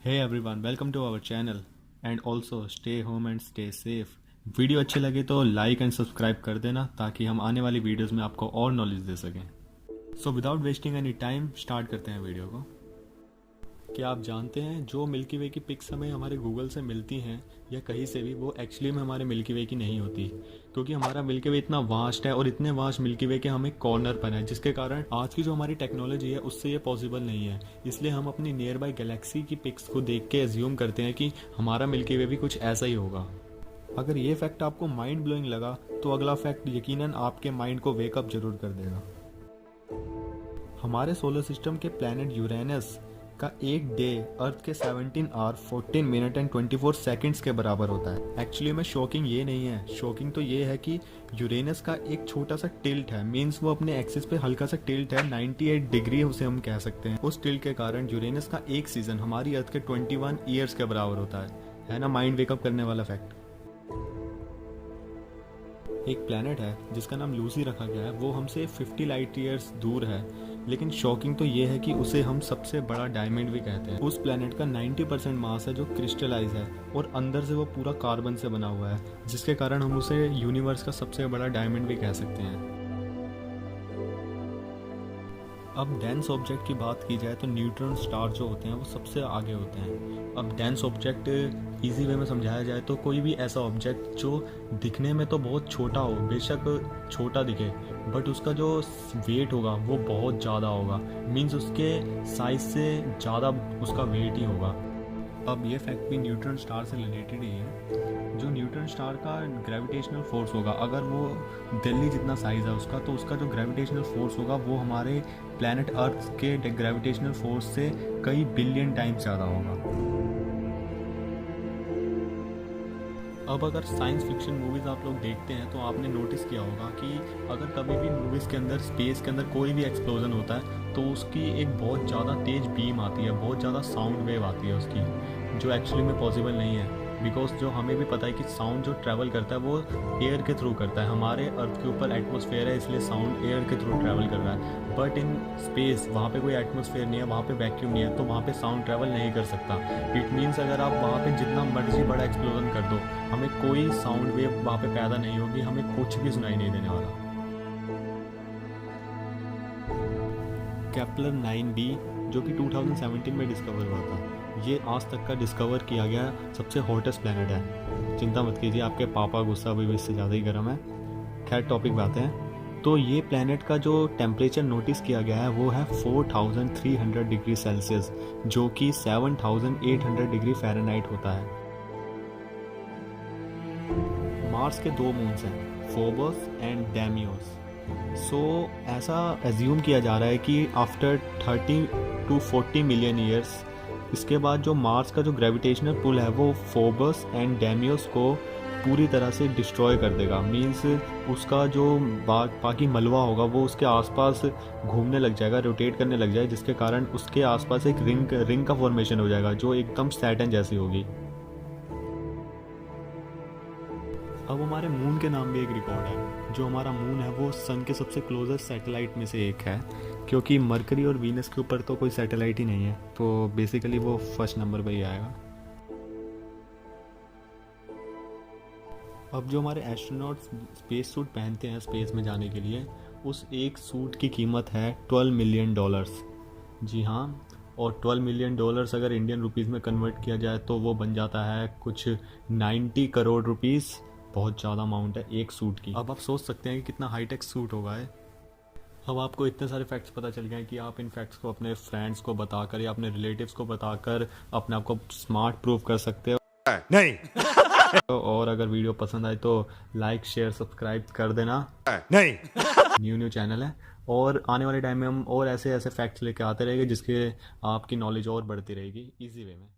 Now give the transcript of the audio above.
Hey everyone, welcome to our channel and also stay home and stay safe. Video अच्छी लगे तो like and subscribe कर देना ताकि हम आने वाली वीडियोस में आपको और नॉलेज दे सकें। So without wasting any time start करते हैं वीडियो को। क्या आप जानते हैं जो मिल्की वे की पिक्स हमें हमारे गूगल से मिलती हैं या कहीं से भी, वो एक्चुअली में हमारे मिल्की वे की नहीं होती, क्योंकि हमारा मिल्की वे इतना वास्ट है और इतने वास्ट मिल्की वे के हम एक कॉर्नर पर हैं, जिसके कारण आज की जो हमारी टेक्नोलॉजी है उससे ये पॉसिबल नहीं है। इसलिए हम अपनी नियर बाई गैलेक्सी की पिक्स को देख के एज्यूम करते हैं कि हमारा मिल्की वे भी कुछ ऐसा ही होगा। अगर ये फैक्ट आपको माइंड ब्लोइंग लगा तो अगला फैक्ट यकीनन आपके माइंड को वेकअप जरूर कर देगा। हमारे सोलर सिस्टम के प्लैनेट यूरेनस का एक डे अर्थ के 17 आवर 14 मिनट एंड 24 सेकंड्स के बराबर होता है। एक्चुअली में शॉकिंग ये नहीं है, शॉकिंग तो ये है कि यूरेनस का एक छोटा सा टिल्ट है, मींस वो अपने एक्सिस पे हल्का सा टिल्ट है, 98 डिग्री उसे हम कह सकते हैं। उस टिल्ट के कारण यूरेनस का एक सीजन हमारी अर्थ के 21 ईयर्स के बराबर होता है ना। माइंड वेकअप करने वाला फैक्ट। एक प्लैनेट है जिसका नाम लूसी रखा गया है, वो हमसे 50 लाइट ईयर्स दूर है, लेकिन शॉकिंग तो ये है कि उसे हम सबसे बड़ा डायमंड भी कहते हैं। उस प्लैनेट का 90% मास है जो क्रिस्टलाइज है और अंदर से वो पूरा कार्बन से बना हुआ है, जिसके कारण हम उसे यूनिवर्स का सबसे बड़ा डायमंड भी कह सकते हैं। अब डेंस ऑब्जेक्ट की बात की जाए तो न्यूट्रॉन स्टार जो होते हैं वो सबसे आगे होते हैं। अब डेंस ऑब्जेक्ट इजी वे में समझाया जाए तो कोई भी ऐसा ऑब्जेक्ट जो दिखने में तो बहुत छोटा हो, बेशक छोटा दिखे, बट उसका जो वेट होगा वो बहुत ज़्यादा होगा, मीन्स उसके साइज से ज़्यादा उसका वेट ही होगा। अब ये फैक्ट भी न्यूट्रॉन स्टार से रिलेटेड ही है। जो न्यूट्रॉन स्टार का ग्रेविटेशनल फोर्स होगा, अगर वो दिल्ली जितना साइज़ है उसका, तो उसका जो ग्रेविटेशनल फोर्स होगा वो हमारे प्लैनेट अर्थ के ग्रेविटेशनल फोर्स से कई बिलियन टाइम्स ज़्यादा होगा। अब अगर साइंस फिक्शन मूवीज़ आप लोग देखते हैं तो आपने नोटिस किया होगा कि अगर कभी भी मूवीज़ के अंदर स्पेस के अंदर कोई भी एक्सप्लोजन होता है तो उसकी एक बहुत ज़्यादा तेज़ बीम आती है, बहुत ज़्यादा साउंड वेव आती है उसकी, जो एक्चुअली में पॉसिबल नहीं है। बिकॉज जो हमें भी पता है कि साउंड जो ट्रैवल करता है वो एयर के थ्रू करता है। हमारे अर्थ के ऊपर एटमॉस्फेयर है, इसलिए साउंड एयर के थ्रू ट्रैवल कर रहा है, बट इन स्पेस वहाँ पे कोई एटमॉस्फेयर नहीं है, वहाँ पे वैक्यूम नहीं है, तो वहाँ पे साउंड ट्रैवल नहीं कर सकता। इट मीन्स अगर आप वहाँ पे जितना मर्जी बड़ा एक्सप्लोजन कर दो, हमें कोई साउंड वेव वहाँ पे पैदा नहीं होगी, हमें कुछ भी सुनाई नहीं देने वाला। केपलर 9b जो कि 2017 में डिस्कवर हुआ था, ये आज तक का डिस्कवर किया गया सबसे हॉटेस्ट प्लैनेट है। चिंता मत कीजिए, आपके पापा गुस्सा भी इससे ज़्यादा ही गर्म है। खैर टॉपिक पे आते हैं। तो ये प्लैनेट का जो टेम्परेचर नोटिस किया गया है वो है 4300 डिग्री सेल्सियस, जो कि 7800 डिग्री फ़ारेनहाइट होता है। मार्स के दो मून्स हैं, फोबोस एंड डेमियोस। सो ऐसा एज्यूम किया जा रहा है कि आफ्टर 30 to 40 मिलियन ईयर्स इसके बाद जो मार्स का जो ग्रेविटेशनल पुल है वो फोबस एंड डेमियोस को पूरी तरह से डिस्ट्रॉय कर देगा। मींस उसका जो बाकी मलबा होगा वो उसके आसपास घूमने लग जाएगा, रोटेट करने लग जाएगा, जिसके कारण उसके आसपास एक रिंग का फॉर्मेशन हो जाएगा जो एकदम सैटर्न जैसी होगी। अब हमारे मून के नाम भी एक रिकॉर्ड है। जो हमारा मून है वो सन के सबसे क्लोजेस्ट सैटेलाइट में से एक है, क्योंकि मरकरी और वीनस के ऊपर तो कोई सैटेलाइट ही नहीं है, तो बेसिकली वो फर्स्ट नंबर पे ही आएगा। अब जो हमारे एस्ट्रोनॉट्स स्पेस सूट पहनते हैं स्पेस में जाने के लिए, उस एक सूट की कीमत है $12 मिलियन। जी हाँ, और $12 मिलियन अगर इंडियन रुपीज़ में कन्वर्ट किया जाए तो वो बन जाता है कुछ 90 करोड़ रुपीज़। बहुत ज़्यादा अमाउंट है एक सूट की। अब आप सोच सकते हैं कि कितना हाईटेक सूट होगा है। अब आपको इतने सारे फैक्ट्स पता चल गए हैं कि आप इन फैक्ट्स को अपने फ्रेंड्स को बताकर या अपने रिलेटिव्स को बताकर अपने आप को स्मार्ट प्रूव कर सकते हो। नहीं। और अगर वीडियो पसंद आए तो लाइक शेयर सब्सक्राइब कर देना। नहीं। न्यू चैनल है और आने वाले टाइम में हम और ऐसे फैक्ट्स लेके आते रहेंगे जिसके आपकी नॉलेज और बढ़ती रहेगी इजी वे में।